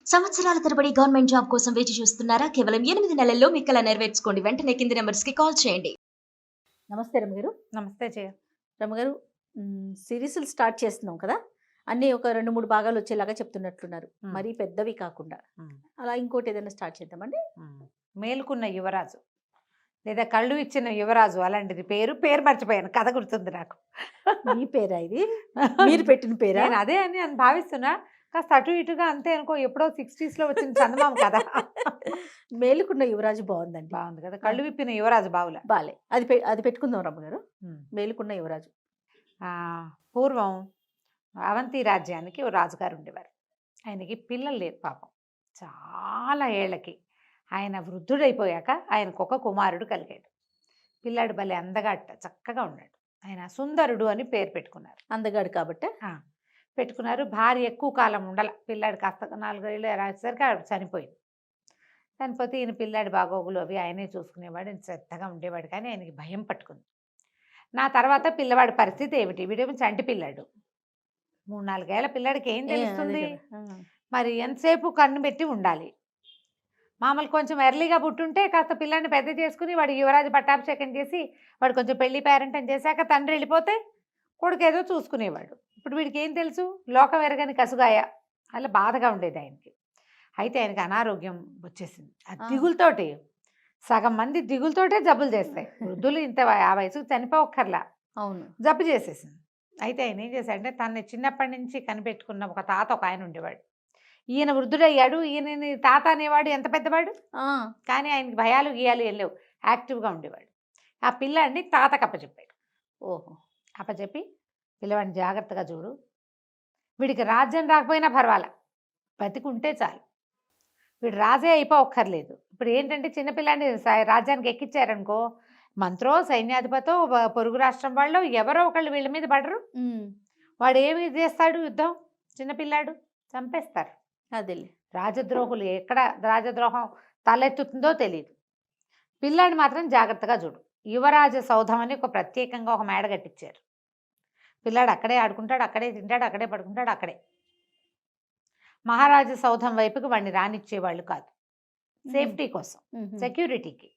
సంవత్సరాల తరబడి government job కోసం వేచి చూస్తున్నారా? కేవలం 8 నెలల్లో మీ కల నెరవేర్చుకోండి. వెంటనే కింది నంబర్స్‌కి కాల్ చేయండి. నమస్తే రమగారు. నమస్తే జయ. రమగారు, సిరీస్‌లు స్టార్ట్ చేస్తున్నాం కదా! అన్నీ ఒక 2, 3 భాగాలు వచ్చేలాగా చెప్తున్నట్లున్నారు. మరీ పెద్దవి కాకుండా. అలా ఇంకోటి ఏదైనా స్టార్ట్ చేద్దామండి? మేలుకున్న యువరాజు లేదా కళ్ళు ఇచ్చిన యువరాజు అలాంటిది పేరు మర్చిపోయాను. కథ గుర్తుంది నాకు. మీ పేరా ఇది? మీరు పెట్టిన పేరా? నేను అదే అని భావిస్తున్నా. కాస్త అటు ఇటుగా అంతే అనుకో. ఎప్పుడో 60s వచ్చిన చందమామ కదా. మేలుకున్న యువరాజు బాగుందండి. బాగుంది కదా. కళ్ళు విప్పిన యువరాజు బావుల. బాలే. అది పెట్టుకుందాం రమ్మగారు. మేలుకున్న యువరాజు. పూర్వం అవంతి రాజ్యానికి ఓ రాజుగారు ఉండేవారు. ఆయనకి పిల్లలు లేరు పాపం. చాలా ఏళ్ళకి ఆయన వృద్ధుడైపోయాక ఆయనకు ఒక కుమారుడు కలిగాడు. పిల్లాడు భలే అందగాట, చక్కగా ఉన్నాడు. ఆయన సుందరుడు అని పేరు పెట్టుకున్నారు. అందగాడు కాబట్టి పెట్టుకున్నారు. భార్య ఎక్కువ కాలం ఉండాల. పిల్లాడు కాస్త 4 ఏళ్ళు రాసేసరికి ఆవిడ చనిపోయింది. చనిపోతే ఈయన పిల్లాడి బాగోగులు అవి ఆయనే చూసుకునేవాడు. ఆయన శ్రద్ధగా ఉండేవాడు. కానీ ఆయనకి భయం పట్టుకుంది. నా తర్వాత పిల్లవాడి పరిస్థితి ఏమిటి? వీడేమో చంటి పిల్లాడు. 3-4 ఏళ్ల పిల్లాడికి ఏం తెలుస్తుంది? మరి ఎంతసేపు కన్ను పెట్టి ఉండాలి. మామూలు కొంచెం ఎర్లీగా పుట్టుంటే కాస్త పిల్లాన్ని పెద్ద చేసుకుని వాడి యువరాజు పట్టాభిషేకం చేసి వాడు కొంచెం పెళ్లి పేరెంటం చేశాక తండ్రి వెళ్ళిపోతే కొడుకు ఏదో చూసుకునేవాడు. ఇప్పుడు వీడికి ఏం తెలుసు? లోకం ఎరగని కసుగాయ. అలా బాధగా ఉండేది ఆయనకి. అయితే ఆయనకి అనారోగ్యం వచ్చేసింది. ఆ దిగులతోటి సగం మంది దిగులతోటే జబ్బులు చేస్తాయి. వృద్ధులు ఇంత ఆ వయసుకు చనిపోక్కర్లా. అవును, జబ్బు చేసేసింది. అయితే ఆయన ఏం చేశాడంటే తనని చిన్నప్పటి నుంచి కనిపెట్టుకున్న ఒక తాత ఒక ఆయన ఉండేవాడు. ఈయన వృద్ధుడయ్యాడు. ఈయనని తాత అనేవాడు ఎంత పెద్దవాడు. కానీ ఆయనకి భయాలు గీయాలు వెళ్ళలేవు. యాక్టివ్గా ఉండేవాడు. ఆ పిల్లాడిని తాతకు అప్పచెప్పాడు. ఓహో. అప్పచెప్పి పిల్లవాడిని జాగ్రత్తగా చూడు, వీడికి రాజ్యం రాకపోయినా పర్వాలా, బతికుంటే చాలు, వీడు రాజే అయిపోక్కర్లేదు. ఇప్పుడు ఏంటంటే చిన్నపిల్లాడిని రాజ్యానికి ఎక్కించారనుకో, మంత్రో సైన్యాధిపతో పొరుగు రాష్ట్రం వాళ్ళు ఎవరో ఒకళ్ళు వీళ్ళ మీద పడరు. వాడు ఏమి చేస్తాడు? యుద్ధం. చిన్నపిల్లాడు చంపేస్తారు. అదే రాజద్రోహులు ఎక్కడ రాజద్రోహం తలెత్తుతుందో తెలియదు. పిల్లాడిని మాత్రం జాగ్రత్తగా చూడు. యువరాజ సౌధం అని ఒక ప్రత్యేకంగా ఒక మేడ కట్టించారు. పిల్లాడు అక్కడే ఆడుకుంటాడు, అక్కడే తింటాడు, అక్కడే పడుకుంటాడు, అక్కడే. మహారాజా సౌధం వైపుకి వాడిని రానిచ్చేవాళ్ళు కాదు. సేఫ్టీ కోసం, సెక్యూరిటీకి.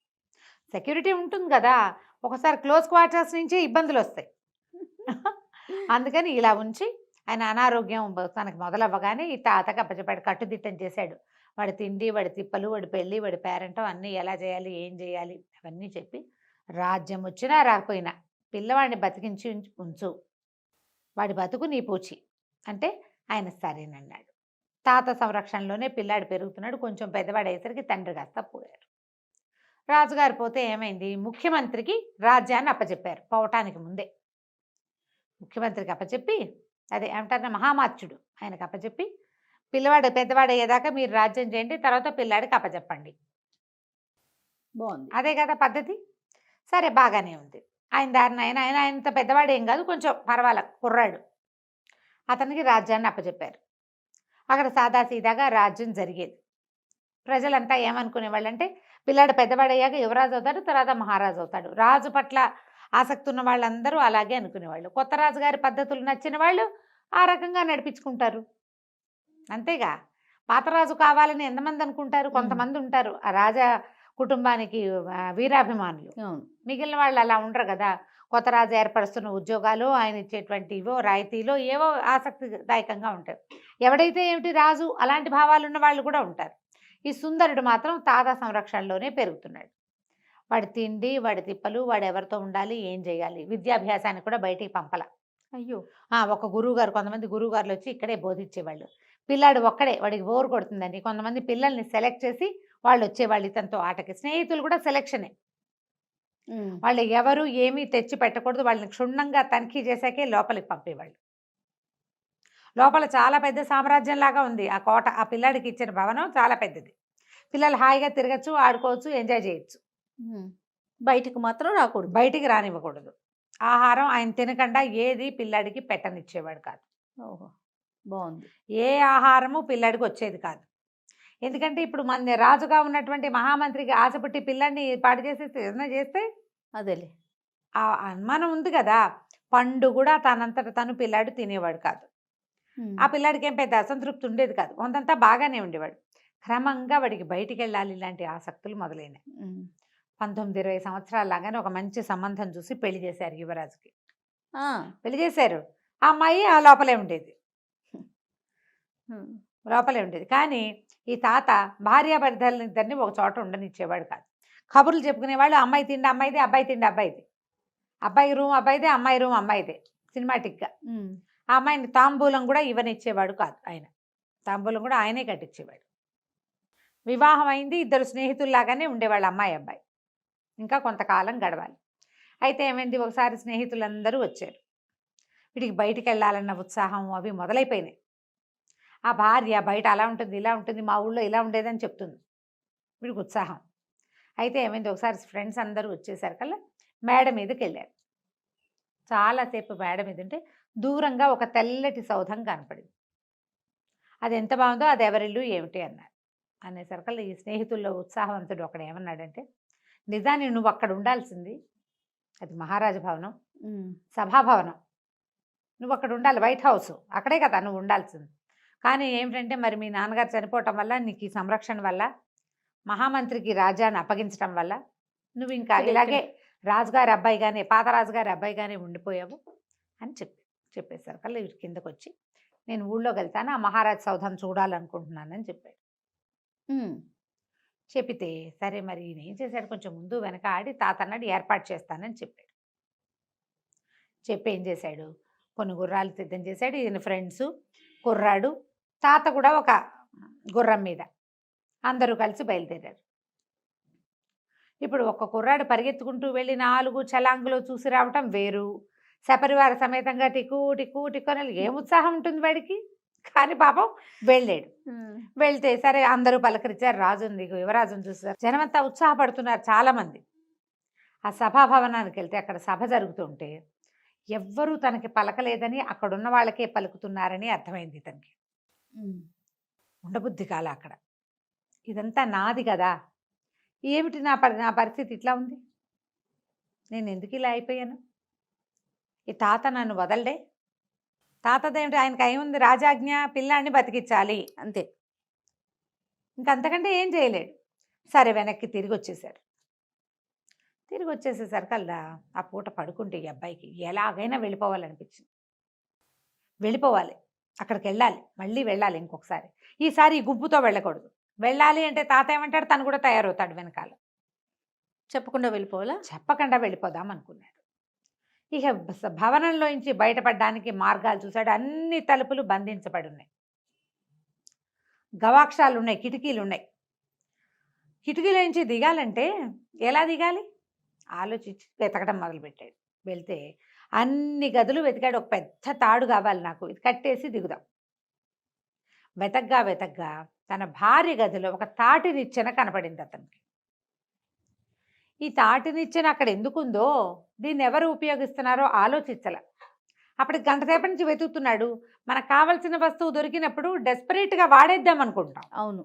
సెక్యూరిటీ ఉంటుంది కదా, ఒకసారి క్లోజ్ క్వార్టర్స్ నుంచే ఇబ్బందులు వస్తాయి. అందుకని ఇలా ఉంచి ఆయన అనారోగ్యం తనకు మొదలవ్వగానే ఈ తాతకు అప్పచెప్పాడు. కట్టుదిట్టం చేశాడు. వాడి తిండి, వాడి తిప్పలు, వాడి పెళ్ళి, వాడి పేరెంటం అన్నీ ఎలా చేయాలి, ఏం చేయాలి అవన్నీ చెప్పి, రాజ్యం వచ్చినా రాకపోయినా పిల్లవాడిని బతికించి ఉంచు, వాడి బతుకు నీ పూచి అంటే ఆయన సరేనన్నాడు. తాత సంరక్షణలోనే పిల్లాడు పెరుగుతున్నాడు. కొంచెం పెద్దవాడు అయ్యేసరికి తండ్రి కాస్త పోయారు. రాజుగారు పోతే ఏమైంది? ముఖ్యమంత్రికి రాజ్యాన్ని అప్పచెప్పారు. పోవటానికి ముందే ముఖ్యమంత్రికి అప్పచెప్పి, అదే ఏమంటారు, మహామాత్యుడు ఆయనకు అప్పచెప్పి, పిల్లవాడు పెద్దవాడు అయ్యేదాకా మీరు రాజ్యం చేయండి, తర్వాత పిల్లాడికి అప్పచెప్పండి. బాగుంది. అదే కదా పద్ధతి. సరే, బాగానే ఉంది. ఆయన దారిని ఆయన ఇంత పెద్దవాడు ఏం కాదు, కొంచెం పర్వాలేదు, కుర్రాడు. అతనికి రాజ్యాన్ని అప్పచెప్పారు. అక్కడ సాదాసీదాగా రాజ్యం జరిగేది. ప్రజలంతా ఏమనుకునేవాళ్ళు అంటే, పిల్లాడు పెద్దవాడయ్యాక యువరాజు అవుతాడు, తర్వాత మహారాజు అవుతాడు. రాజు పట్ల ఆసక్తి ఉన్న వాళ్ళందరూ అలాగే అనుకునేవాళ్ళు. కొత్త రాజుగారి పద్ధతులు నచ్చిన వాళ్ళు ఆ రకంగా నడిపించుకుంటారు. అంతేగా. పాతరాజు కావాలని ఎంతమంది అనుకుంటారు? కొంతమంది ఉంటారు ఆ రాజా కుటుంబానికి వీరాభిమానులు. మిగిలిన వాళ్ళు అలా ఉండరు కదా. కొత్త రాజు ఏర్పరుస్తున్న ఉద్యోగాలు, ఆయన ఇచ్చేటువంటి ఇవో రాయితీలో ఏవో ఆసక్తిదాయకంగా ఉంటాయి. ఎవడైతే ఏమిటి రాజు, అలాంటి భావాలు ఉన్న వాళ్ళు కూడా ఉంటారు. ఈ సుందరుడు మాత్రం తాత సంరక్షణలోనే పెరుగుతున్నాడు. వాడి తిండి, వాడి తిప్పలు, వాడు ఎవరితో ఉండాలి, ఏం చేయాలి, విద్యాభ్యాసానికి కూడా బయటికి పంపల. అయ్యో. ఒక గురువుగారు, కొంతమంది గురువుగారులు వచ్చి ఇక్కడే బోధించేవాళ్ళు. పిల్లాడు ఒక్కడే, వాడికి బోర్ కొడుతుందని కొంతమంది పిల్లల్ని సెలెక్ట్ చేసి వాళ్ళు వచ్చేవాళ్ళు ఇతనితో ఆటకి. స్నేహితులు కూడా సెలెక్షనే. వాళ్ళు ఎవరు ఏమీ తెచ్చి పెట్టకూడదు, వాళ్ళని క్షుణ్ణంగా తనిఖీ చేశాకే లోపలికి పంపేవాళ్ళు. లోపల చాలా పెద్ద సామ్రాజ్యం లాగా ఉంది ఆ కోట. ఆ పిల్లాడికి ఇచ్చిన భవనం చాలా పెద్దది. పిల్లలు హాయిగా తిరగచ్చు, ఆడుకోవచ్చు, ఎంజాయ్ చేయొచ్చు. బయటకు మాత్రం రాకూడదు, బయటికి రానివ్వకూడదు. ఆహారం ఆయన తినకుండా ఏది పిల్లాడికి పెట్టనిచ్చేవాడు కాదు. ఓహో, బాగుంది. ఏ ఆహారము పిల్లాడికి వచ్చేది కాదు. ఎందుకంటే ఇప్పుడు మన రాజుగా ఉన్నటువంటి మహామంత్రికి ఆశపట్టి పిల్లాడిని పాడు చేసేస్తే ఏదైనా చేస్తే అదేలే ఆ అనుమానం ఉంది కదా. పండు కూడా తనంతట తను పిల్లాడు తినేవాడు కాదు. ఆ పిల్లాడికి ఏం పెద్ద అసంతృప్తి ఉండేది కాదు, కొంతంతా బాగానే ఉండేవాడు. క్రమంగా వాడికి బయటికి వెళ్ళాలి ఇలాంటి ఆసక్తులు మొదలైనాయి. 19-20 సంవత్సరాల లాగానే ఒక మంచి సంబంధం చూసి పెళ్లి చేశారు యువరాజుకి. పెళ్లి చేశారు. ఆ అమ్మాయి ఆ లోపలే ఉండేది, లోపలే ఉండేది. కానీ ఈ తాత భార్యాభర్తలిద్దరిని ఒక చోట ఉండనిచ్చేవాడు కాదు. కబుర్లు చెప్పుకునేవాళ్ళు, అమ్మాయి తిండి అమ్మాయిదే, అబ్బాయి తిండి అబ్బాయిది, అబ్బాయి రూమ్ అబ్బాయిదే, అమ్మాయి రూమ్ అమ్మాయిదే, సినిమాటిక్గా. ఆ అమ్మాయిని తాంబూలం కూడా ఇవ్వనిచ్చేవాడు కాదు ఆయన, తాంబూలం కూడా ఆయనే కట్టించేవాడు. వివాహం అయింది, ఇద్దరు స్నేహితుల్లాగానే ఉండేవాళ్ళు అమ్మాయి అబ్బాయి. ఇంకా కొంతకాలం గడవాలి. అయితే ఏమైంది, ఒకసారి స్నేహితులందరూ వచ్చారు. వీడికి బయటికి వెళ్ళాలన్న ఉత్సాహం అవి మొదలైపోయినాయి. ఆ భార్య బయట అలా ఉంటుంది ఇలా ఉంటుంది, మా ఊళ్ళో ఇలా ఉండేదని చెప్తుంది, వీడికి ఉత్సాహం. అయితే ఏమైంది, ఒకసారి ఫ్రెండ్స్ అందరూ వచ్చేసారు కల్లా మేడ మీదకి వెళ్ళారు. చాలాసేపు మేడ మీద ఉంటే దూరంగా ఒక తెల్లటి సౌధం కనపడింది. అది ఎంత బాగుందో, అది ఎవరిల్లు ఏమిటి అన్నారు. అనేసరికల్లా ఈ స్నేహితుల్లో ఉత్సాహవంతుడు ఒకడు ఏమన్నాడంటే, నిజాన్ని నువ్వు అక్కడ ఉండాల్సింది, అది మహారాజ భవనం, సభాభవనం, నువ్వు అక్కడ ఉండాలి, వైట్ హౌస్ అక్కడే కదా నువ్వు ఉండాల్సింది. కానీ ఏమిటంటే మరి మీ నాన్నగారు చనిపోవటం వల్ల, నీకు ఈ సంరక్షణ వల్ల, మహామంత్రికి రాజ్యాన్ని అప్పగించడం వల్ల నువ్వు ఇంకా ఇలాగే రాజుగారి అబ్బాయిగానే, పాత రాజుగారి అబ్బాయిగానే ఉండిపోయావు అని చెప్పేశారు కల్లా వీటి కిందకు వచ్చి, నేను ఊళ్ళోకి వెళ్తాను, ఆ మహారాజ్ సౌధం చూడాలనుకుంటున్నానని చెప్పాడు. చెప్పితే సరే మరి ఈయన ఏం చేశాడు, కొంచెం ముందు వెనక ఆడి తాత అన్నాడు ఏర్పాటు చేస్తానని చెప్పాడు. చెప్పి ఏం చేశాడు, కొన్ని గుర్రాలు సిద్ధం చేశాడు. ఈయన ఫ్రెండ్స్, కుర్రాడు, తాత కూడా ఒక గుర్రం మీద అందరూ కలిసి బయలుదేరారు. ఇప్పుడు ఒక్క కుర్రాడు పరిగెత్తుకుంటూ వెళ్ళి 4 చలాంగులో చూసి రావటం వేరు, సపరివార సమేతంగా టిక్కు టిక్కు టిక్కు అని ఏం ఉత్సాహం ఉంటుంది వాడికి. కానీ పాపం వెళ్ళాడు. వెళ్తే సరే అందరూ పలకరించారు, రాజుని యువరాజుని చూసారు, జనమంతా ఉత్సాహపడుతున్నారు చాలామంది. ఆ సభాభవనానికి వెళ్తే అక్కడ సభ జరుగుతుంటే ఎవ్వరూ తనకి పలకలేదని, అక్కడున్న వాళ్ళకే పలుకుతున్నారని అర్థమైంది తనకి. ఉండబుద్ధి కాల అక్కడ, ఇదంతా నాది కదా, ఏమిటి నా పరిస్థితి ఇట్లా ఉంది, నేను ఎందుకు ఇలా అయిపోయాను, ఈ తాత నన్ను వదలడే, తాతదేమిటి ఆయనకి ఏముంది, రాజాజ్ఞ, పిల్లాన్ని బతికించాలి అంతే, ఇంకంతకంటే ఏం చేయలేడు. సరే వెనక్కి తిరిగి వచ్చేసారు. తిరిగి వచ్చేసేసరికల్లా ఆ పూట పడుకుంటే ఈ అబ్బాయికి ఎలాగైనా వెళ్ళిపోవాలనిపించింది. వెళ్ళిపోవాలి, అక్కడికి వెళ్ళాలి, మళ్ళీ వెళ్ళాలి ఇంకొకసారి, ఈసారి ఈ గుంపుతో వెళ్ళకూడదు. వెళ్ళాలి అంటే తాత ఏమంటాడు, తను కూడా తయారవుతాడు వెనకాల. చెప్పకుండా వెళ్ళిపోవాలా? చెప్పకుండా వెళ్ళిపోదాం అనుకున్నాడు. ఇక భవనంలోంచి బయటపడడానికి మార్గాలు చూశాడు. అన్ని తలుపులు బంధించబడి ఉన్నాయి, గవాక్షాలు ఉన్నాయి, కిటికీలు ఉన్నాయి. కిటికీలోంచి దిగాలంటే ఎలా దిగాలి ఆలోచించి వెతకడం మొదలుపెట్టాడు. వెళ్తే అన్ని గదులు వెతికాడు, ఒక పెద్ద తాడు కావాలి నాకు, ఇది కట్టేసి దిగుదాం. వెతగ్గా తన భార్య గదిలో ఒక తాటి నిచ్చెన కనపడింది అతనికి. ఈ తాటి నిచ్చెన అక్కడ ఎందుకుందో, దీన్ని ఎవరు ఉపయోగిస్తున్నారో ఆలోచించాల. అప్పటికి గంట సేపటి నుంచి వెతుకుతున్నాడు. మనకు కావాల్సిన వస్తువు దొరికినప్పుడు డెస్పరేట్గా వాడేద్దాం అనుకుంటాం. అవును,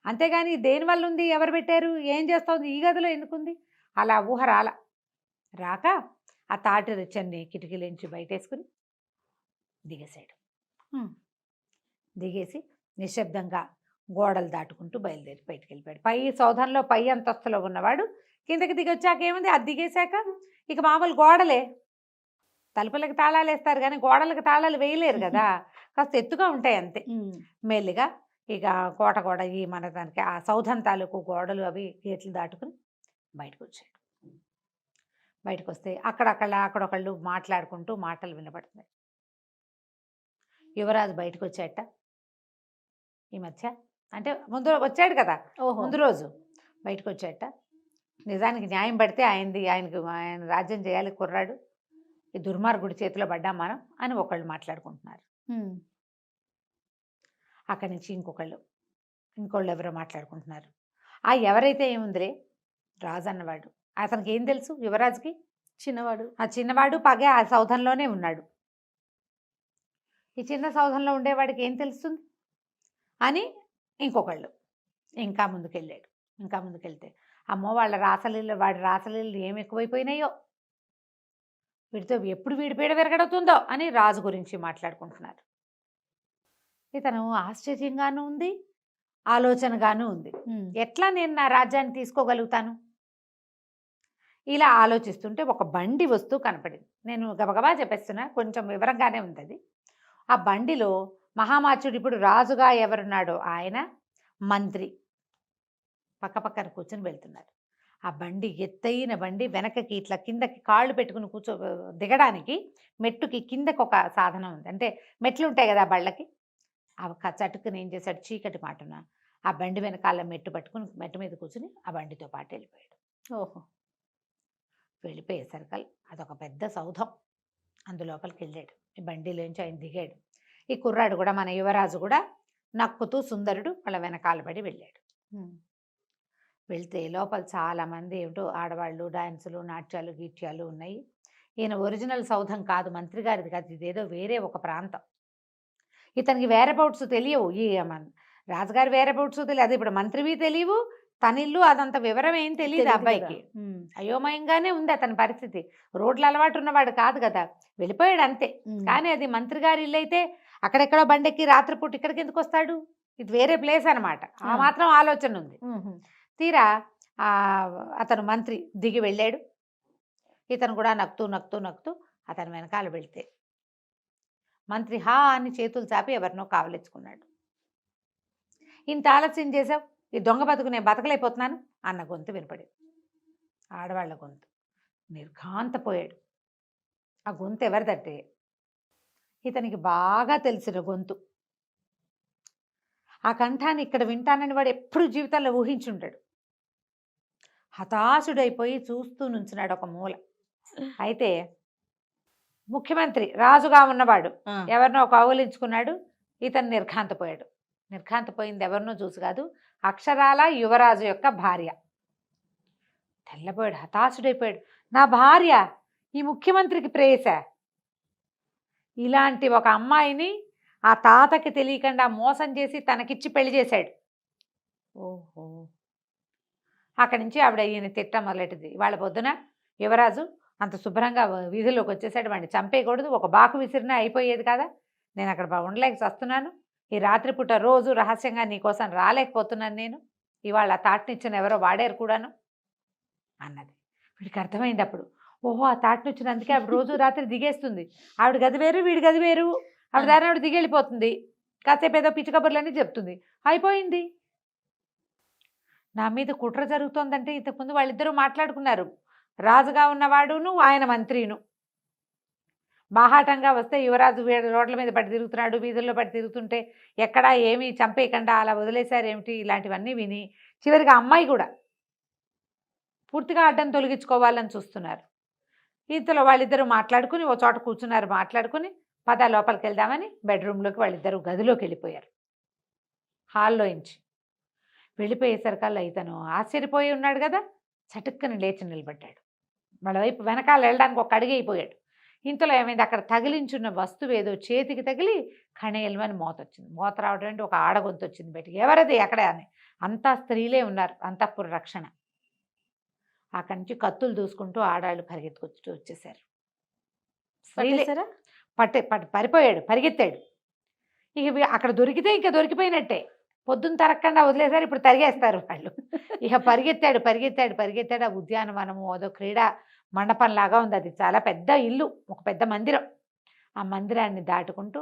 అంతేగాని దేనివల్ల ఉంది, ఎవరు పెట్టారు, ఏం చేస్తుంది, ఈ గదిలో ఎందుకుంది, అలా ఊహ రాక ఆ తాటి నిచ్చెన్ని కిటికీలోంచి బయటేసుకుని దిగేశాడు. దిగేసి నిశ్శబ్దంగా గోడలు దాటుకుంటూ బయలుదేరి బయటికి వెళ్ళిపోయాడు. పై సౌధంలో పై అంతస్తులో ఉన్నవాడు కిందకి దిగి వచ్చాక ఏముంది, అది దిగేశాక ఇక మామూలు గోడలే. తలుపులకి తాళాలు వేస్తారు కానీ గోడలకు తాళాలు వేయలేరు కదా, కాస్త ఎత్తుగా ఉంటాయి అంతే. మెల్లిగా ఇక కోట ఈ మన దానికి ఆ సౌధం తాలూకు గోడలు అవి గేట్లు దాటుకుని బయటకు వచ్చాడు. బయటకు వస్తే అక్కడొకళ్ళు మాట్లాడుకుంటూ మాటలు వినపడుతున్నాయి. యువరాజు బయటకు వచ్చాట ఈ మధ్య, అంటే ముందు వచ్చాడు కదా, ముందు రోజు బయటకు వచ్చాట. నిజానికి న్యాయం పడితే ఆయన రాజ్యం చేయాలి కుర్రాడు, ఈ దుర్మార్గుడి చేతిలో పడ్డాం మనం అని ఒకళ్ళు మాట్లాడుకుంటున్నారు. అక్కడి నుంచి ఇంకోళ్ళు ఎవరో మాట్లాడుకుంటున్నారు. ఆ ఎవరైతే ఏముందిరే, రాజు అన్నవాడు, అతనికి ఏం తెలుసు, యువరాజుకి చిన్నవాడు పగే ఆ సౌధంలోనే ఉన్నాడు. ఈ చిన్న సౌధంలో ఉండేవాడికి ఏం తెలుస్తుంది అని ఇంకొకళ్ళు ఇంకా ముందుకెళ్తే అమ్మో వాడి రాసలీలు ఏమి ఎక్కువైపోయినాయో, వీడితో ఎప్పుడు వీడి పీడ విరగడుతుందో అని రాజు గురించి మాట్లాడుకుంటున్నారు. ఇతను ఆశ్చర్యంగానూ ఉంది, ఆలోచనగానూ ఉంది. ఉమ్, ఎట్లా నేను నా రాజ్యాన్ని తీసుకోగలుగుతాను? ఇలా ఆలోచిస్తుంటే ఒక బండి వస్తూ కనపడింది. నేను గబగబా చెప్పేస్తున్నా, కొంచెం వివరంగానే ఉంది అది. ఆ బండిలో మహామాచుడు ఇప్పుడు రాజుగా ఎవరున్నాడో ఆయన, మంత్రి పక్కపక్కన కూర్చొని వెళ్తున్నారు. ఆ బండి ఎత్తైన బండి, వెనకకి ఇట్లా కిందకి కాళ్ళు పెట్టుకుని దిగడానికి మెట్టుకి కిందకి ఒక సాధనం ఉంది. అంటే మెట్లు ఉంటాయి కదా బళ్ళకి, ఆ చటుకుని ఏం చేశాడు, చీకటి మాటున ఆ బండి వెనకాల మెట్టు పట్టుకుని మెట్టు మీద కూర్చుని ఆ బండితో పాటు వెళ్ళిపోయాడు. ఓహో. వెళ్ళిపోయేసరికి అదొక పెద్ద సౌధం, అందులోపలికి వెళ్ళాడు. ఈ బండిలోంచి ఆయన దిగాడు. ఈ కుర్రాడు కూడా, మన యువరాజు కూడా నక్కుతూ సుందరుడు వాళ్ళ వెనకాల పడి వెళ్ళాడు. ఉమ్, వెళ్తే లోపల చాలామంది ఏమిటో ఆడవాళ్ళు, డాన్సులు, నాట్యాలు, గీట్యాలు ఉన్నాయి. ఈయన ఒరిజినల్ సౌధం కాదు, మంత్రి గారిది కాదు, ఇదేదో వేరే ఒక ప్రాంతం. ఇతనికి వేరబౌట్స్ తెలియవు, ఈ రాజుగారి వేరబౌట్స్ తెలియదు, అది ఇప్పుడు మంత్రివి తెలియవు, తన ఇల్లు అదంత వివరం ఏం తెలియదు తెలీదు అబ్బాయికి. కదా. ఉమ్, అయోమయంగానే ఉంది అతని పరిస్థితి. రోడ్ల అలవాటు ఉన్నవాడు కాదు కదా, వెళ్ళిపోయాడు అంతే. ఉమ్, కానీ అది మంత్రి గారి ఇల్లు అయితే అక్కడెక్కడో బండెక్కి రాత్రిపూట ఇక్కడికి ఎందుకు వస్తాడు? ఇది వేరే ప్లేస్ అనమాట. ఆ మాత్రం ఆలోచన ఉంది. ఉమ్, తీరా అతను మంత్రి దిగి వెళ్ళాడు. ఇతను కూడా నక్కుతూ నక్కుతూ నక్కుతూ అతని వెనకాల వెళ్తే మంత్రి హా అని చేతులు చాపి ఎవరినో కావలించుకున్నాడు. ఇంత ఆలస్యం చేసావు, ఈ దొంగ బతుకు నేను బతకలేకపోతున్నాను అన్న గొంతు వినపడింది, ఆడవాళ్ళ గొంతు. నిర్ఘాంతపోయాడు. ఆ గొంతు ఎవరిదంటే ఇతనికి బాగా తెలిసిన గొంతు. ఆ కంఠాన్ని ఇక్కడ వింటానని వాడు ఎప్పుడు జీవితంలో ఊహించుంటాడు. హతాశుడైపోయి చూస్తూ నుంచున్నాడు ఒక మూల. అయితే ముఖ్యమంత్రి రాజుగా ఉన్నవాడు ఆ, ఎవరినో కౌగిలించుకున్నాడు. ఇతను నిర్ఘాంతపోయాడు. నిర్ఘాంతపోయింది ఎవరినో చూసి కాదు, అక్షరాల యువరాజు యొక్క భార్య. తెల్లబోయాడు, హతాశుడైపోయాడు. నా భార్య ఈ ముఖ్యమంత్రికి ప్రేయస, ఇలాంటి ఒక అమ్మాయిని ఆ తాతకి తెలియకుండా మోసం చేసి తనకిచ్చి పెళ్లి చేశాడు. ఓహో. అక్కడి నుంచి ఆవిడ ఈయన తిట్ట మొదలెట్టింది. వాళ్ళ పొద్దున యువరాజు అంత శుభ్రంగా వీధిలోకి వచ్చేసాడు, వాడిని చంపేయకూడదు, ఒక బాకు విసిరినా అయిపోయేది కదా, నేను అక్కడ ఉండలేక వస్తున్నాను, ఈ రాత్రిపూట రోజు రహస్యంగా నీకోసం రాలేకపోతున్నాను నేను, ఇవాళ తాటినిచ్చిన ఎవరో వాడారు కూడాను అన్నది. వీడికి అర్థమైంది అప్పుడు, ఓహో ఆ తాటినిచ్చినందుకే ఆవిడ రోజు రాత్రి దిగేస్తుంది, ఆవిడ గది వేరు వీడి గది వేరు, ఆవిడ దారి ఆవిడ దిగెళ్ళిపోతుంది, కాసేపు ఏదో పిచ్చి కబుర్లన్నీ చెప్తుంది, అయిపోయింది. నా మీద కుట్ర జరుగుతోందంటే ఇంతకుముందు వాళ్ళిద్దరూ మాట్లాడుకున్నారు, రాజుగా ఉన్నవాడును ఆయన మంత్రిను. బాహాటంగా వస్తే యువరాజు రోడ్ల మీద పడి తిరుగుతున్నాడు, వీధుల్లో పడి తిరుగుతుంటే ఎక్కడా ఏమీ చంపేయకుండా అలా వదిలేశారేమిటి, ఇలాంటివన్నీ విని చివరికి అమ్మాయి కూడా పూర్తిగా అడ్డం తొలగించుకోవాలని చూస్తున్నారు. ఇంతలో వాళ్ళిద్దరూ మాట్లాడుకుని ఓ చోట కూర్చున్నారు, మాట్లాడుకుని పద లోపలికి వెళ్దామని బెడ్రూమ్లోకి వాళ్ళిద్దరూ గదిలోకి వెళ్ళిపోయారు. హాల్లో ఇంచి వెళ్ళిపోయేసరికల్లా ఇతను ఆశ్చర్యపోయి ఉన్నాడు కదా, చటుక్కని లేచి నిలబడ్డాడు. వాళ్ళ వైపు వెనకాల వెళ్ళడానికి ఒక అడుగు అయిపోయాడు. ఇంతలో ఏమైంది, అక్కడ తగిలించున్న వస్తువు ఏదో చేతికి తగిలి కణేలమని మోత వచ్చింది. మోత రావడం అంటే ఒక ఆడగొంతు వచ్చింది బయటికి. ఎవరది ఎక్కడ అని, అంతా స్త్రీలే ఉన్నారు, అంతఃపుర రక్షణ. అక్కడి నుంచి కత్తులు దూసుకుంటూ ఆడాళ్ళు పరిగెత్తుకొచ్చుతూ వచ్చేసారు. స్త్రీలే. పట్టేశారా? పరిపోయాడు, పరిగెత్తాడు. ఇక అక్కడ దొరికితే ఇంకా దొరికిపోయినట్టే, పొద్దున్న తరగకుండా వదిలేసారు, ఇప్పుడు తరిగేస్తారు వాళ్ళు. ఇక పరిగెత్తాడు పరిగెత్తాడు పరిగెత్తాడు. ఆ ఉద్యానవనము అదో క్రీడా మండపంలాగా ఉంది, అది చాలా పెద్ద ఇల్లు, ఒక పెద్ద మందిరం. ఆ మందిరాన్ని దాటుకుంటూ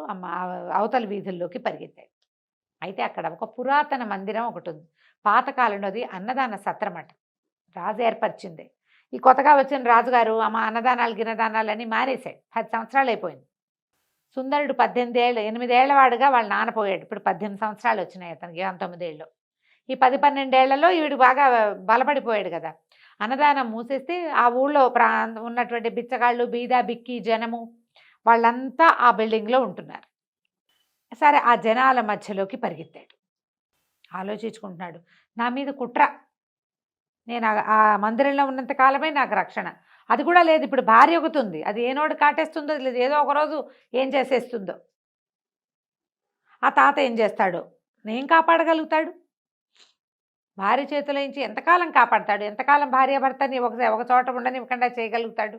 అవతల వీధుల్లోకి పరిగెత్తాడు. అయితే అక్కడ ఒక పురాతన మందిరం ఒకటి ఉంది, పాతకాలంలోది అన్నదాన సత్రమట, రాజు ఏర్పరిచింది. ఈ కొత్తగా వచ్చిన రాజుగారు అన్నదానాలు గిన్నదానాలు అని మానేశాడు. 10 సంవత్సరాలు అయిపోయింది. సుందరుడు 8 ఏళ్ల వాడుగా వాళ్ళ నాన్న పోయాడు. ఇప్పుడు 18 సంవత్సరాలు వచ్చినాయి అతనికి, 9 ఏళ్ళు. ఈ 10-12 ఏళ్లలో వీడు బాగా బలపడిపోయాడు కదా. అన్నదానం మూసేస్తే ఆ ఊళ్ళో ఉన్నటువంటి బిచ్చగాళ్ళు, బీద బిక్కి జనము వాళ్ళంతా ఆ బిల్డింగ్లో ఉంటున్నారు. సరే, ఆ జనాల మధ్యలోకి పరిగెత్తాడు. ఆలోచించుకుంటున్నాడు, నా మీద కుట్ర, నేను ఆ మందిరంలో ఉన్నంత కాలమే నాకు రక్షణ, అది కూడా లేదు. ఇప్పుడు భార్య ఒకటి ఉంది, అది ఏనోడు కాటేస్తుందో లేదు, ఏదో ఒకరోజు ఏం చేసేస్తుందో. ఆ తాత ఏం చేస్తాడో, ఏం కాపాడగలుగుతాడు? భార్య చేతిలో నుంచి ఎంతకాలం కాపాడతాడు? ఎంతకాలం భార్య భర్తని ఒక చోట ఉండనివ్వకుండా చేయగలుగుతాడు?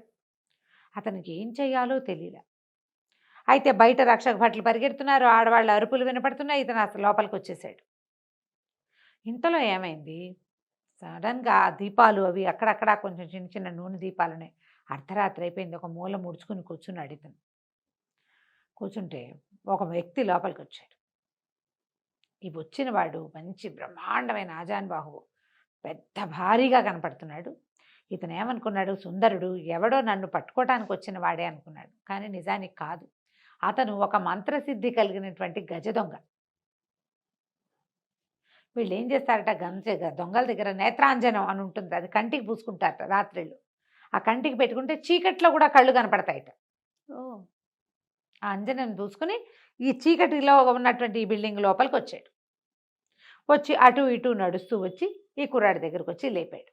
అతనికి ఏం చెయ్యాలో తెలియలే. అయితే బయట రక్షక భటులు పరిగెడుతున్నారు, ఆడవాళ్ళ అరుపులు వినపడుతున్నాయి. ఇతను అసలు లోపలికి వచ్చేసాడు. ఇంతలో ఏమైంది, సడన్గా ఆ దీపాలు అవి అక్కడక్కడ కొంచెం చిన్న చిన్న నూనె దీపాలున్నాయి. అర్ధరాత్రి అయిపోయింది. ఒక మూల ముడుచుకుని కూర్చున్నాడు ఇతను. కూర్చుంటే ఒక వ్యక్తి లోపలికి వచ్చాడు. ఈ వచ్చిన వాడు మంచి బ్రహ్మాండమైన ఆజానుబాహువు, పెద్ద భారీగా కనపడుతున్నాడు. ఇతను ఏమనుకున్నాడు, సుందరుడు ఎవడో నన్ను పట్టుకోవటానికి వచ్చిన వాడే అనుకున్నాడు. కానీ నిజానికి కాదు, అతను ఒక మంత్రసిద్ధి కలిగినటువంటి గజ దొంగ. వీళ్ళు ఏం చేస్తారట, దొంగల దగ్గర నేత్రాంజనం అని ఉంటుంది, అది కంటికి పూసుకుంటారట రాత్రిళ్ళు. ఆ కంటికి పెట్టుకుంటే చీకట్లో కూడా కళ్ళు కనపడతాయట. ఆ అంజనం పూసుకుని ఈ చీకటిలో ఉన్నటువంటి ఈ బిల్డింగ్ లోపలికి వచ్చాడు. వచ్చి అటు ఇటు నడుస్తూ వచ్చి ఈ కుర్రాడి దగ్గరకు వచ్చి లేపాడు.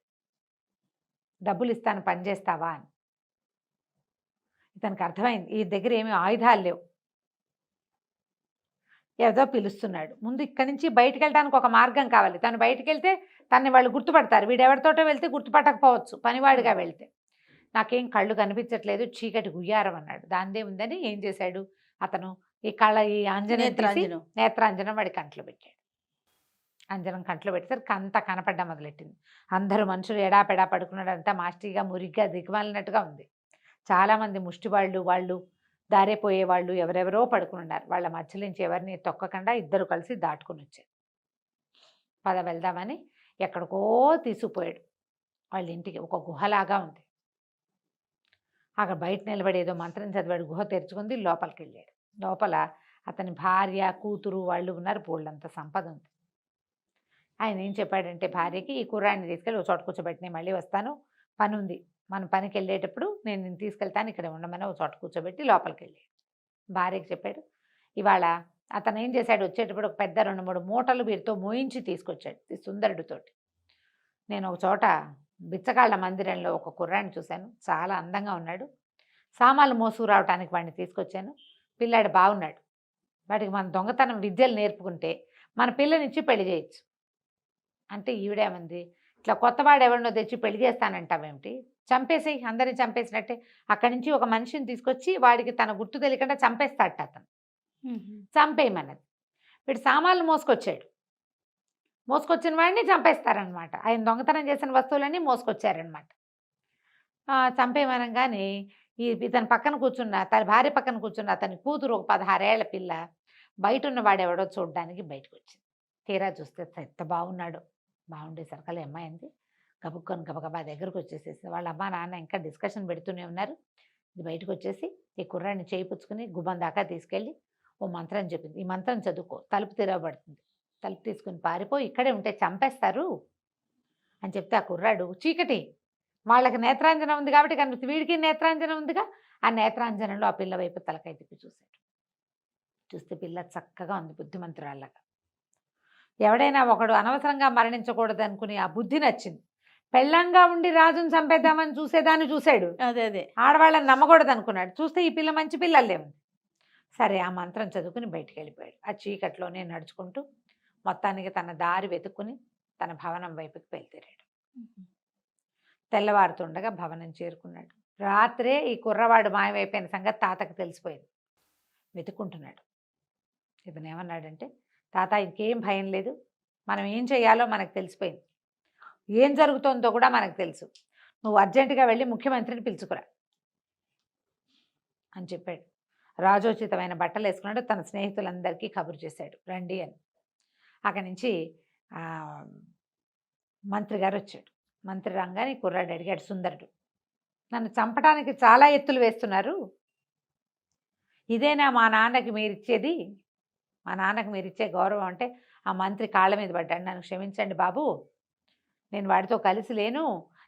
డబ్బులు ఇస్తాను, పని చేస్తావా అని. ఇతనికి అర్థమైంది ఈ దగ్గర ఏమీ ఆయుధాలు లేవు, ఏదో పిలుస్తున్నాడు. ముందు ఇక్కడి నుంచి బయటకు వెళ్ళడానికి ఒక మార్గం కావాలి. తను బయటకు వెళ్తే తనని వాళ్ళు గుర్తుపడతారు. వీడెవరితోటో వెళ్తే గుర్తుపట్టకపోవచ్చు పనివాడిగా వెళ్తే. నాకేం కళ్ళు కనిపించట్లేదు, చీకటి గుయ్యారం అన్నాడు. దాందే ఉందని ఏం చేశాడు అతను, ఈ అంజనం తీసి నేత్రాంజనం వాడి కంట్లో పెట్టాడు. అంజనం కంట్లో పెట్టేసరికి అంతా కనపడ్డా మొదలెట్టింది. అందరూ మనుషులు ఎడాపెడా పడుకున్నాడు. అంతా మాస్టిగా మురిగ్గా దిగమాలినట్టుగా ఉంది. చాలామంది ముష్టివాళ్ళు, వాళ్ళు దారిపోయేవాళ్ళు ఎవరెవరో పడుకుని ఉన్నారు. వాళ్ళ మధ్య నుంచి ఎవరిని తొక్కకుండా ఇద్దరు కలిసి దాటుకుని వచ్చారు. పద వెళ్దామని ఎక్కడికో తీసుకుపోయాడు. వాళ్ళ ఇంటికి ఒక గుహలాగా ఉంది. అక్కడ బయట నిలబడి ఏదో మంత్రం చదివాడు. గుహ తెరుచుకుంది, లోపలికి వెళ్ళాడు. లోపల అతని భార్య, కూతురు వాళ్ళు ఉన్నారు. బోళ్ళంత సంపద ఉంది. ఆయన ఏం చెప్పాడంటే భార్యకి, ఈ కుర్రాడిని తీసుకెళ్ళి ఒక చోట కూర్చోబెట్టి నేను మళ్ళీ వస్తాను, పని ఉంది, మన పనికి వెళ్ళేటప్పుడు నేను తీసుకెళ్తాను, ఇక్కడ ఉండమని ఒక చోట కూర్చోబెట్టి లోపలికి వెళ్ళాడు. భార్యకి చెప్పాడు. ఇవాళ అతను ఏం చేశాడు, వచ్చేటప్పుడు ఒక పెద్ద 2-3 మూటలు వీరితో మోయించి తీసుకొచ్చాడు ఈ సుందరుడితోటి. నేను ఒక చోట బిచ్చగాళ్ల మందిరంలో ఒక కుర్రాడిని చూశాను, చాలా అందంగా ఉన్నాడు, సామాన్లు మోసుకు రావడానికి వాడిని తీసుకొచ్చాను, పిల్లాడు బాగున్నాడు, వాడికి మన దొంగతనం విద్యలు నేర్పుకుంటే మన పిల్లనిచ్చి పెళ్లి చేయొచ్చు అంటే ఈవిడేమంది, ఇట్లా కొత్తవాడు ఎవరినో తెచ్చి పెళ్లి చేస్తానంటావేమిటి, చంపేసేయి, అందరిని చంపేసినట్టే. అక్కడి నుంచి ఒక మనిషిని తీసుకొచ్చి వాడికి తన గుర్తు తెలియకుండా చంపేస్తాడట అతను. చంపేయమన్నది. వీడు సామాన్లు మోసుకొచ్చాడు, మోసుకొచ్చిన వాడిని చంపేస్తారనమాట. ఆయన దొంగతనం చేసిన వస్తువులన్నీ మోసుకొచ్చారనమాట. చంపేయమనగానే ఇతని పక్కన కూర్చున్న, తన భార్య పక్కన కూర్చున్న అతని కూతురు ఒక 16 ఏళ్ల పిల్ల బయట ఉన్న వాడెవడో చూడడానికి బయటకు వచ్చింది. తీరా చూస్తే ఎంత బాగున్నాడు. బాగుండేసరికల్లా అమ్మాయి అంది. గబుక్కొని గబగబా దగ్గరకు వచ్చేసేసి వాళ్ళ అమ్మ నాన్న ఇంకా డిస్కషన్ పెడుతూనే ఉన్నారు. ఇది బయటకు వచ్చేసి ఈ కుర్రాడిని చేయిపుచ్చుకుని గుమ్మం దాకా తీసుకెళ్ళి ఓ మంత్రం చెప్పింది. ఈ మంత్రం చదువుకో, తలుపు తెరవబడుతుంది, తలుపు తీసుకుని పారిపోయి, ఇక్కడే ఉంటే చంపేస్తారు అని చెప్తే ఆ కుర్రాడు, చీకటి వాళ్ళకి నేత్రాంజనం ఉంది కాబట్టి కనిపిస్తుంది, వీడికి నేత్రాంజనం ఉందిగా, ఆ నేత్రాంజనంలో ఆ పిల్ల వైపు తలకాయ తిప్పి చూశాడు. చూస్తే పిల్ల చక్కగా ఉంది, బుద్ధిమంతురాళ్ళగా. ఎవడైనా ఒకడు అనవసరంగా మరణించకూడదు అనుకుని ఆ బుద్ధి నచ్చింది. పెళ్ళంగా ఉండి రాజుని చంపేద్దామని చూసేదాన్ని చూశాడు, అదే ఆడవాళ్ళని నమ్మకూడదు అనుకున్నాడు. చూస్తే ఈ పిల్ల మంచి పిల్లలే ఉంది. సరే ఆ మంత్రం చదువుకుని బయటికి వెళ్ళిపోయాడు. ఆ చీకట్లోనే నడుచుకుంటూ మొత్తానికి తన దారి వెతుక్కుని తన భవనం వైపుకి బయలుదేరాడు. తెల్లవారుతుండగా భవనం చేరుకున్నాడు. రాత్రే ఈ కుర్రవాడు మాయమైపోయిన సంగతి తాతకు తెలిసిపోయింది. వెతుక్కుంటున్నాడు. ఇతను ఏమన్నాడంటే, తాత ఇంకేం భయం లేదు, మనం ఏం చేయాలో మనకు తెలిసిపోయింది, ఏం జరుగుతుందో కూడా మనకు తెలుసు, నువ్వు అర్జెంటుగా వెళ్ళి ముఖ్యమంత్రిని పిలుచుకురా అని చెప్పాడు. రాజోచితమైన బట్టలు వేసుకున్నాడు. తన స్నేహితులందరికీ కబురు చేశాడు, రండి అని. అక్కడి నుంచి మంత్రి గారు వచ్చాడు. మంత్రి రంగానే కుర్రాడు అడిగాడు, సుందరుడు, నన్ను చంపడానికి చాలా ఎత్తులు వేస్తున్నారు, ఇదేనా మా నాన్నకి మీరిచ్చేది, మా నాన్నకు మీరిచ్చే గౌరవం అంటే? ఆ మంత్రి కాళ్ళ మీద పడ్డాడు. నన్ను క్షమించండి బాబు, నేను వాడితో కలిసి లేను,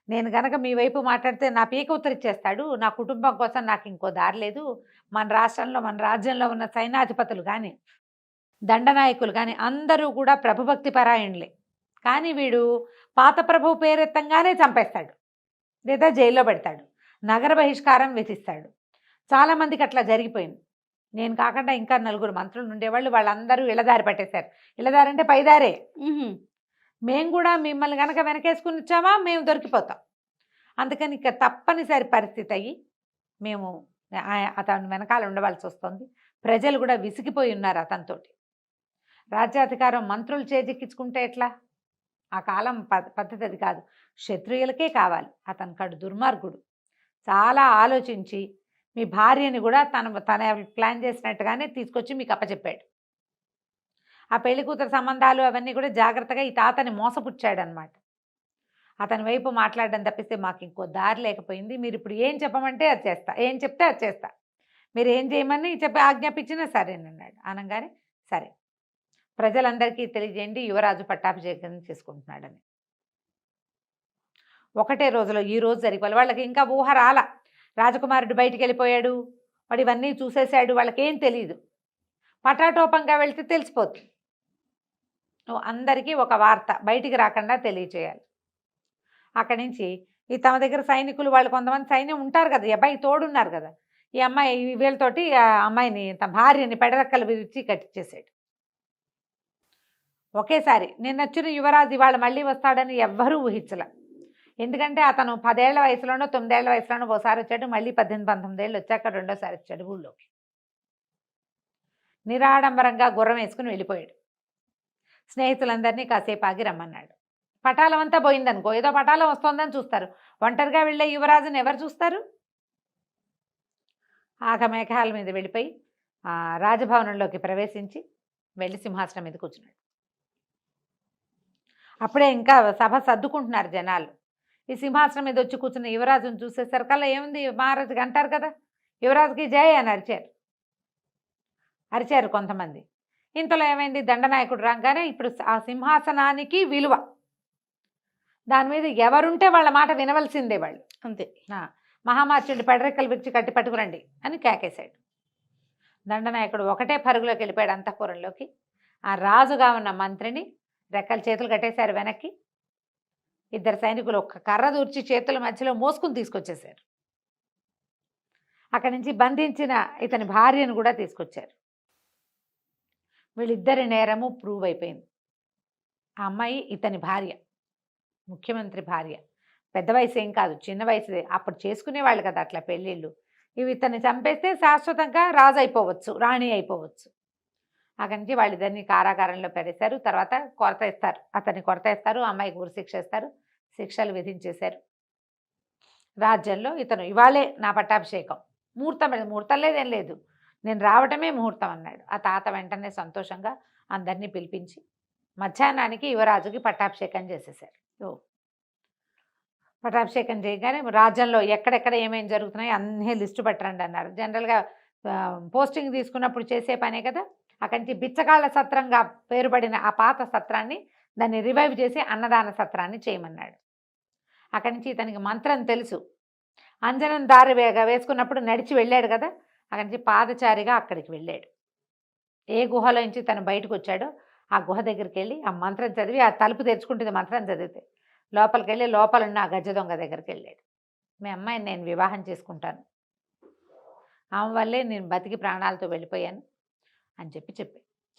నేను గనక మీ వైపు మాట్లాడితే నా పీక ఉత్తరిచ్చేస్తాడు, నా కుటుంబం కోసం నాకు ఇంకో దారి లేదు, మన రాష్ట్రంలో మన రాజ్యంలో ఉన్న సైన్యాధిపతులు కానీ దండనాయకులు కానీ అందరూ కూడా ప్రభుభక్తి పరాయణులే, కానీ వీడు పాత ప్రభువు పేరెత్తంగానే చంపేస్తాడు లేదా జైల్లో పెడతాడు, నగర బహిష్కారం విధిస్తాడు. చాలామందికి అట్లా జరిగిపోయింది. నేను కాకుండా ఇంకా 4 మంత్రులు ఉండేవాళ్ళు, వాళ్ళందరూ ఇళ్ళదారి పట్టేశారు. ఇళ్ళదారంటే పైదారే. మేము కూడా మిమ్మల్ని కనుక వెనకేసుకుని వచ్చామా మేము దొరికిపోతాం. అందుకని ఇక తప్పనిసరి పరిస్థితి అయ్యి మేము అతని వెనకాల ఉండవలసి వస్తుంది. ప్రజలు కూడా విసిగిపోయి ఉన్నారు అతనితోటి. రాజ్యాధికారం మంత్రులు చేజిక్కించుకుంటే ఎట్లా? ఆ కాలం పద్ధతి అది కాదు. క్షత్రియులకే కావాలి. అతను కడు దుర్మార్గుడు. చాలా ఆలోచించి మీ భార్యని కూడా తన ప్లాన్ చేసినట్టుగానే తీసుకొచ్చి మీకు అప్పచెప్పాడు. ఆ పెళ్లి కూతురు సంబంధాలు అవన్నీ కూడా జాగ్రత్తగా ఈ తాతని మోసపుచ్చాడు అనమాట. అతని వైపు మాట్లాడడం తప్పిస్తే మాకు ఇంకో దారి లేకపోయింది. మీరు ఇప్పుడు ఏం చెప్పమంటే అది చేస్తా, ఏం చెప్తే అది చేస్తా, మీరు ఏం చేయమని చెప్పి ఆజ్ఞాపించినా సరేనన్నాడు. అనగానే సరే, ప్రజలందరికీ తెలియజేయండి యువరాజు పట్టాభిషేకం చేసుకుంటున్నాడని. ఒకటే రోజులో ఈ రోజు జరిగిపోవాలి. వాళ్ళకి ఇంకా ఊహ రాల. రాజకుమారుడు బయటికి వెళ్ళిపోయాడు, వాడు ఇవన్నీ చూసేశాడు, వాళ్ళకేం తెలియదు. పటాటోపంగా వెళ్తే తెలిసిపోతుంది. అందరికీ ఒక వార్త బయటికి రాకుండా తెలియచేయాలి. అక్కడి నుంచి ఈ తమ దగ్గర సైనికులు వాళ్ళు కొంతమంది సైన్యం ఉంటారు కదా, ఈ అబ్బాయి తోడున్నారు కదా, ఈ అమ్మాయి వీళ్ళతోటి ఆ అమ్మాయిని తన భార్యని పెడరక్కలు విరిచి కట్టించేసాడు. ఒకేసారి నిన్నొచ్చిన యువరాజు ఇవాళ మళ్ళీ వస్తాడని ఎవ్వరూ ఊహించలే. ఎందుకంటే అతను 10 ఏళ్ల వయసులోనో 9 ఏళ్ల వయసులోనో ఒకసారి వచ్చాడు, మళ్ళీ 18-19 ఏళ్ళు వచ్చాక రెండోసారి వచ్చాడు ఊళ్ళోకి. నిరాడంబరంగా గుర్రం వేసుకుని వెళ్ళిపోయాడు. స్నేహితులందరినీ కాసేపు ఆగి రమ్మన్నాడు. పటాలం అంతా పోయిందనుకో, ఏదో పటాలం వస్తుందని చూస్తారు. ఒంటరిగా వెళ్ళే యువరాజుని ఎవరు చూస్తారు? మేఘాల మీద వెళ్ళిపోయి రాజభవనంలోకి ప్రవేశించి వెళ్ళి సింహాసనం మీద కూర్చున్నాడు. అప్పుడే ఇంకా సభ సర్దుకుంటున్నారు జనాలు. ఈ సింహాసనం మీద వచ్చి కూర్చున్న యువరాజును చూసేసరికల్లా ఏముంది, మహారాజుకి అంటారు కదా, యువరాజుకి జయ అని అరిచారు కొంతమంది. ఇంతలో ఏమైంది, దండనాయకుడు రాగానే ఇప్పుడు ఆ సింహాసనానికి విలువ, దాని మీద ఎవరుంటే వాళ్ళ మాట వినవలసిందే వాళ్ళు, అంతే. మహామార్చుడి పెడరెక్కలు విరిచి కట్టి పట్టుకురండి అని కేకేశాడు. దండనాయకుడు ఒకటే పరుగులోకి వెళ్ళిపోయాడు అంతఃపురంలోకి. ఆ రాజుగా ఉన్న మంత్రిని రెక్కలు చేతులు కట్టేశారు వెనక్కి. 2 సైనికులు ఒక్క కర్ర దూర్చి చేతుల మధ్యలో మోసుకుని తీసుకొచ్చేశారు. అక్కడి నుంచి బంధించిన ఇతని భార్యను కూడా తీసుకొచ్చారు. వీళ్ళిద్దరి నేరము ప్రూవ్ అయిపోయింది. ఆ అమ్మాయి ఇతని భార్య, ముఖ్యమంత్రి భార్య. పెద్ద వయసు ఏం కాదు, చిన్న వయసుదే. అప్పుడు చేసుకునేవాళ్ళు కదా అట్లా పెళ్ళిళ్ళు. ఇవి ఇతన్ని చంపేస్తే శాశ్వతంగా రాజు అయిపోవచ్చు, రాణి అయిపోవచ్చు. అక్కడి నుంచి వాళ్ళిద్దరిని కారాగారంలో పెడేశారు. తర్వాత కొరత ఇస్తారు, అతన్ని కొరత ఇస్తారు, అమ్మాయికి ఉరిశిక్ష ఇస్తారు, శిక్షలు విధించేశారు. రాజ్యంలో ఇతను ఇవాళే నా పట్టాభిషేకం, ముహూర్తం లేదేం లేదు, నేను రావటమే ముహూర్తం అన్నాడు. ఆ తాత వెంటనే సంతోషంగా అందరినీ పిలిపించి మధ్యాహ్నానికి యువరాజుకి పట్టాభిషేకం చేసేశారు. పట్టాభిషేకం చేయగానే రాజ్యంలో ఎక్కడెక్కడ ఏమేమి జరుగుతున్నాయో అన్నీ లిస్టు పెట్టరండి అన్నారు. జనరల్గా పోస్టింగ్ తీసుకున్నప్పుడు చేసే పనే కదా. అక్కడి నుంచి బిచ్చగాళ్ళ సత్రంగా పేరుపడిన ఆ పాత సత్రాన్ని దాన్ని రివైవ్ చేసి అన్నదాన సత్రాన్ని చేయమన్నాడు. అక్కడి నుంచి ఇతనికి మంత్రం తెలుసు. అంజనం దారి వేసుకున్నప్పుడు నడిచి వెళ్ళాడు కదా, అక్కడి నుంచి పాదచారిగా అక్కడికి వెళ్ళాడు. ఏ గుహలో నుంచి తను బయటకు వచ్చాడో ఆ గుహ దగ్గరికి వెళ్ళి ఆ మంత్రం చదివి, ఆ తలుపు తెరుచుకుంటుంది మంత్రం చదివితే, లోపలికి వెళ్ళి లోపలున్న ఆ గజ్జ దొంగ దగ్గరికి వెళ్ళాడు. మీ అమ్మాయిని నేను వివాహం చేసుకుంటాను, ఆమె వల్లే నేను బతికి ప్రాణాలతో వెళ్ళిపోయాను అని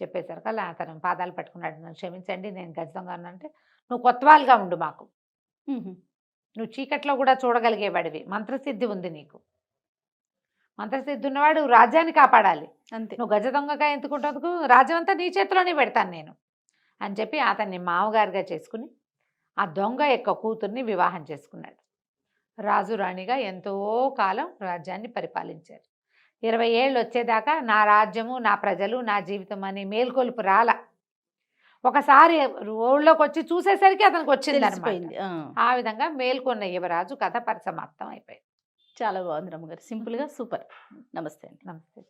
చెప్పేసరికి అలా అతను పాదాలు పట్టుకున్నాడు. నన్ను క్షమించండి, నేను గజ్జ దొంగ అంటే, నువ్వు కొత్తవాళ్ళుగా ఉండు మాకు, నువ్వు చీకట్లో కూడా చూడగలిగేవాడివి, మంత్రసిద్ధి ఉంది నీకు, మంత్రసిద్ధి ఉన్నవాడు రాజ్యాన్ని కాపాడాలి, అంతే. నువ్వు గజ దొంగగా ఎందుకుంటందుకు, రాజ్యం అంతా నీ చేతిలోనే పెడతాను నేను అని చెప్పి అతన్ని మామగారిగా చేసుకుని ఆ దొంగ యొక్క కూతుర్ని వివాహం చేసుకున్నాడు. రాజు రాణిగా ఎంతో కాలం రాజ్యాన్ని పరిపాలించారు. 20 ఏళ్ళు వచ్చేదాకా నా రాజ్యము, నా ప్రజలు, నా జీవితం అని మేల్కొలుపు రాల. ఒకసారి ఊళ్ళోకి వచ్చి చూసేసరికి అతనికి వచ్చింది అనమాట. ఆ విధంగా మేల్కొన్న యువరాజు కథ పరిసమాప్తం అయిపోయింది. చాలా బాగుంది రమ్మగారు, సింపుల్గా సూపర్. నమస్తే అండి. నమస్తే.